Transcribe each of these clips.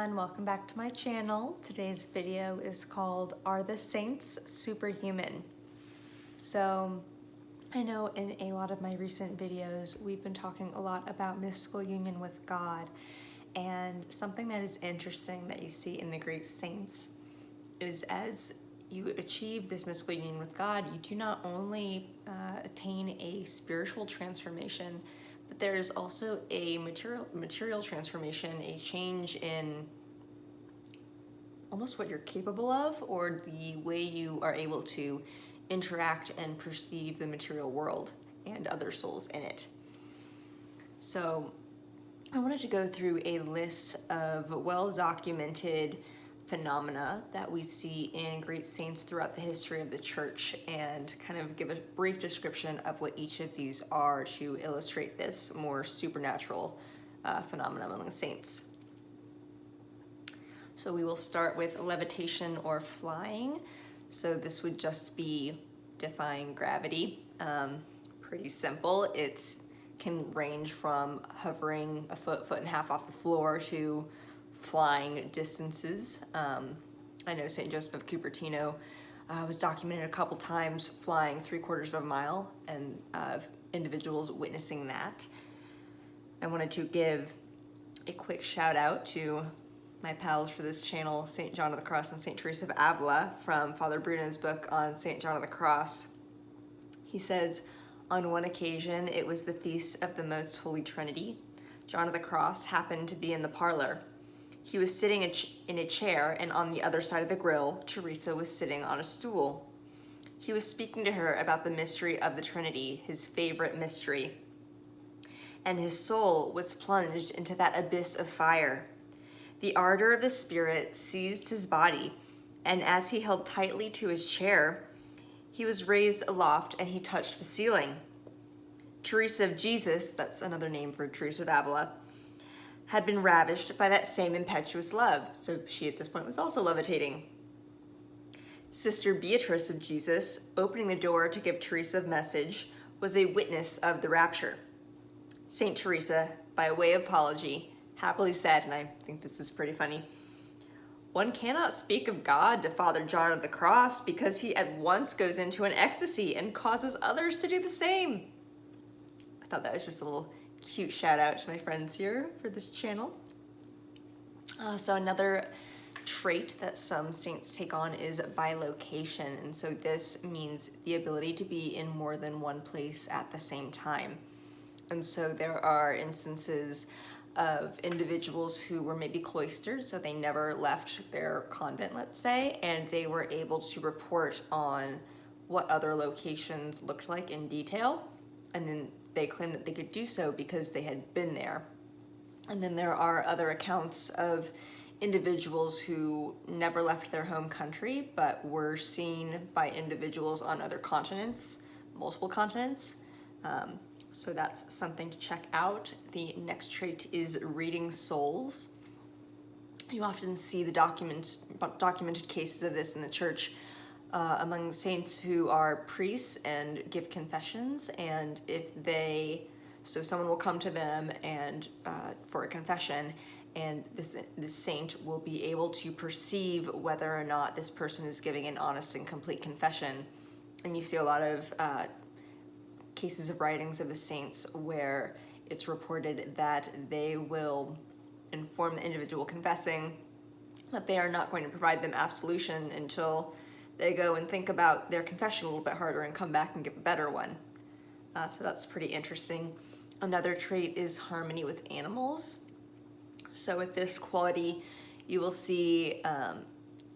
everyone, welcome back to my channel. Today's video is called Are the Saints Superhuman? So I know in a lot of my recent videos we've been talking a lot about mystical union with God, and something that is interesting that you see in the great saints is as you achieve this mystical union with God, you do not only attain a spiritual transformation, but there is also a material transformation, a change in almost what you're capable of, or the way you are able to interact and perceive the material world and other souls in it. So I wanted to go through a list of well-documented phenomena that we see in great saints throughout the history of the church, and kind of give a brief description of what each of these are to illustrate this more supernatural phenomenon among the saints. So we will start with levitation or flying. So this would just be defying gravity. Pretty simple. It can range from hovering a foot and a half off the floor to flying distances. I know St. Joseph of Cupertino was documented a couple times flying 3/4 of a mile, and individuals witnessing that. I wanted to give a quick shout out to my pals for this channel, St. John of the Cross and St. Teresa of Avila, from Father Bruno's book on St. John of the Cross. He says, on one occasion, it was the feast of the Most Holy Trinity. John of the Cross happened to be in the parlor. He was sitting in a chair, and on the other side of the grill, Teresa was sitting on a stool. He was speaking to her about the mystery of the Trinity, his favorite mystery. And his soul was plunged into that abyss of fire. The ardor of the Spirit seized his body, and as he held tightly to his chair, he was raised aloft and he touched the ceiling. Teresa of Jesus, that's another name for Teresa of Avila, had been ravished by that same impetuous love, so she at this point was also levitating. Sister Beatrice of Jesus, opening the door to give Teresa a message, was a witness of the rapture. Saint Teresa, by way of apology, happily said, and I think this is pretty funny, "One cannot speak of God to Father John of the Cross because he at once goes into an ecstasy and causes others to do the same." I thought that was just a little cute shout out to my friends here for this channel. So another trait that some saints take on is bilocation, and so this means the ability to be in more than one place at the same time. And so there are instances of individuals who were maybe cloistered, so they never left their convent, let's say, and they were able to report on what other locations looked like in detail, and then they claimed that they could do so because they had been there. And then there are other accounts of individuals who never left their home country but were seen by individuals on other continents, multiple continents. So that's something to check out. The next trait is reading souls. You often see the documented cases of this in the church among saints who are priests and give confessions, and so someone will come to them and for a confession, and this saint will be able to perceive whether or not this person is giving an honest and complete confession. And you see a lot of cases of writings of the saints where it's reported that they will inform the individual confessing that they are not going to provide them absolution until they go and think about their confession a little bit harder and come back and give a better one. So that's pretty interesting. Another trait is harmony with animals. So with this quality, you will see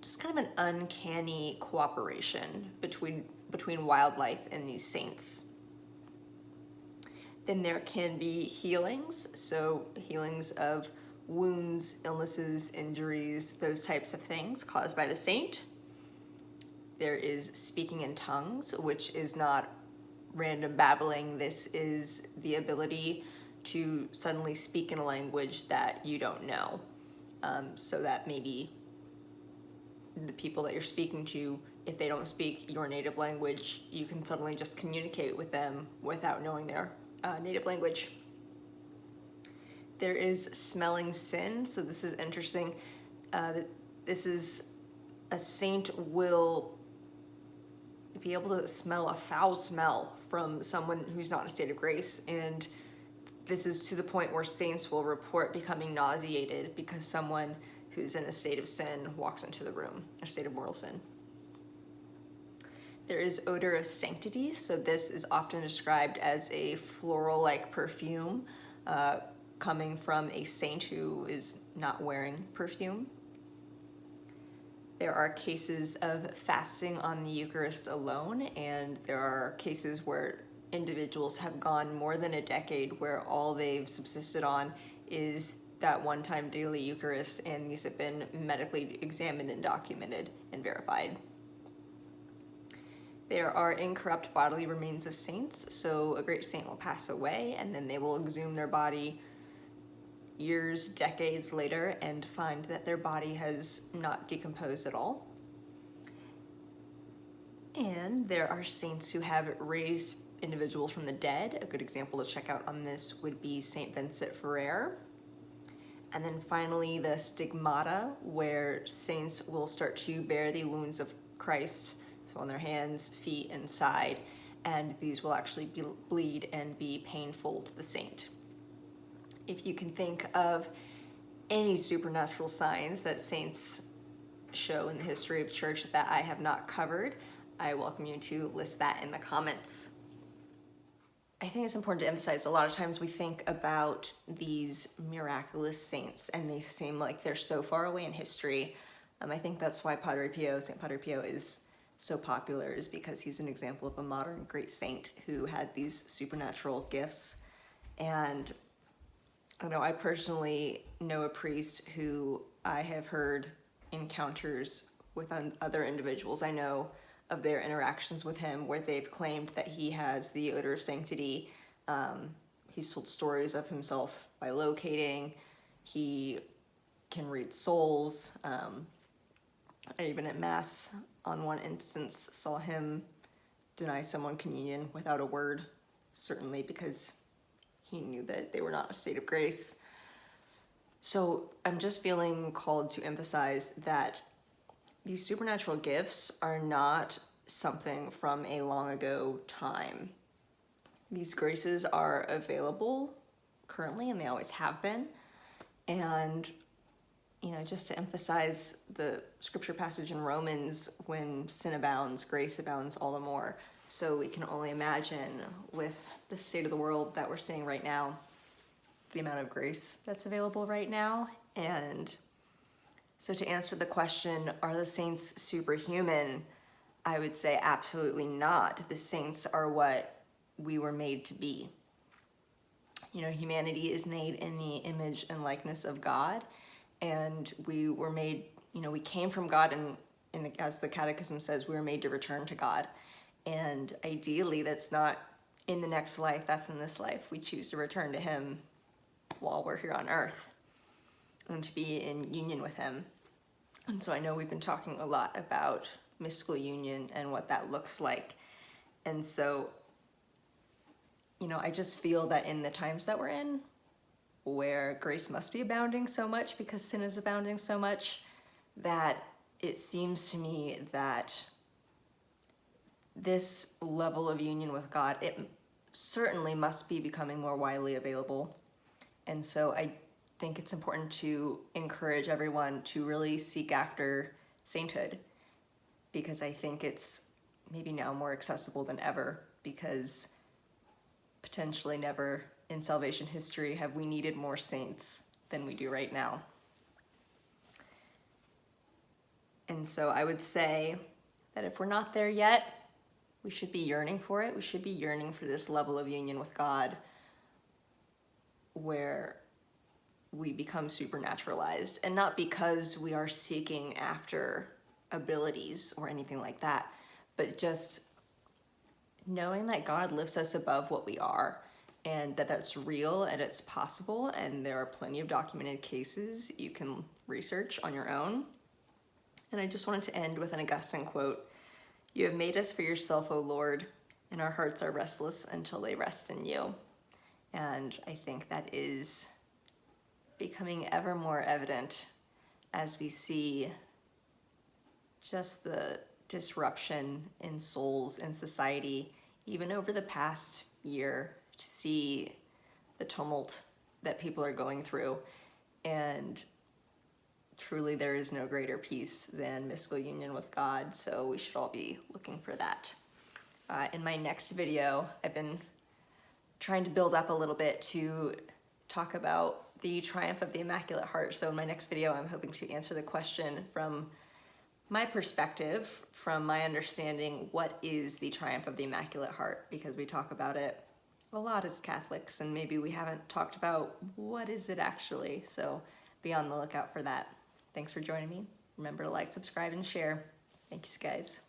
just kind of an uncanny cooperation between wildlife and these saints. Then there can be healings, so healings of wounds, illnesses, injuries, those types of things caused by the saint. There is speaking in tongues, which is not random babbling. This is the ability to suddenly speak in a language that you don't know, so that maybe the people that you're speaking to, if they don't speak your native language, you can suddenly just communicate with them without knowing their native language. There is smelling sin, so this is interesting. This is a saint will be able to smell a foul smell from someone who's not in a state of grace, and this is to the point where saints will report becoming nauseated because someone who's in a state of sin walks into the room, a state of mortal sin. There is odor of sanctity, so this is often described as a floral-like perfume coming from a saint who is not wearing perfume. There are cases of fasting on the Eucharist alone, and there are cases where individuals have gone more than a decade where all they've subsisted on is that one-time daily Eucharist, and these have been medically examined and documented and verified. There are incorrupt bodily remains of saints, so a great saint will pass away and then they will exhume their body years, decades later and find that their body has not decomposed at all. And there are saints who have raised individuals from the dead. A good example to check out on this would be Saint Vincent Ferrer. And then finally, the stigmata, where saints will start to bear the wounds of Christ, so on their hands, feet, and side, and these will actually bleed and be painful to the saint. If you can think of any supernatural signs that saints show in the history of church that I have not covered, I welcome you to list that in the comments. I think it's important to emphasize a lot of times we think about these miraculous saints and they seem like they're so far away in history. I think that's why St. Padre Pio is so popular, is because he's an example of a modern great saint who had these supernatural gifts. And I don't know, I personally know a priest who I have heard encounters with other individuals I know of their interactions with him where they've claimed that he has the odor of sanctity. He's told stories of himself by locating. He can read souls. I even at Mass on one instance saw him deny someone communion without a word, certainly because he knew that they were not in a state of grace. So I'm just feeling called to emphasize that these supernatural gifts are not something from a long ago time. These graces are available currently, and they always have been. And, you know, just to emphasize the scripture passage in Romans, when sin abounds, grace abounds all the more. So we can only imagine with the state of the world that we're seeing right now, the amount of grace that's available right now. And so to answer the question, are the saints superhuman? I would say absolutely not. The saints are what we were made to be. You know, humanity is made in the image and likeness of God, and we were made, you know, we came from God, and as the Catechism says, we were made to return to God. And ideally, that's not in the next life, that's in this life. We choose to return to Him while we're here on earth and to be in union with Him. And so I know we've been talking a lot about mystical union and what that looks like. And so, you know, I just feel that in the times that we're in, where grace must be abounding so much because sin is abounding so much, that it seems to me that this level of union with God, it certainly must be becoming more widely available. And so I think it's important to encourage everyone to really seek after sainthood, because I think it's maybe now more accessible than ever, because potentially never in salvation history have we needed more saints than we do right now. And so I would say that if we're not there yet, we should be yearning for it. We should be yearning for this level of union with God where we become supernaturalized, and not because we are seeking after abilities or anything like that, but just knowing that God lifts us above what we are, and that that's real and it's possible, and there are plenty of documented cases you can research on your own. And I just wanted to end with an Augustine quote: "You have made us for yourself, O Lord, and our hearts are restless until they rest in you." And I think that is becoming ever more evident as we see just the disruption in souls in society, even over the past year, to see the tumult that people are going through. And truly there is no greater peace than mystical union with God, so we should all be looking for that. In my next video, I've been trying to build up a little bit to talk about the triumph of the Immaculate Heart. So in my next video, I'm hoping to answer the question from my perspective, from my understanding, what is the triumph of the Immaculate Heart? Because we talk about it a lot as Catholics, and maybe we haven't talked about what is it actually. So be on the lookout for that. Thanks for joining me. Remember to like, subscribe, and share. Thanks, guys.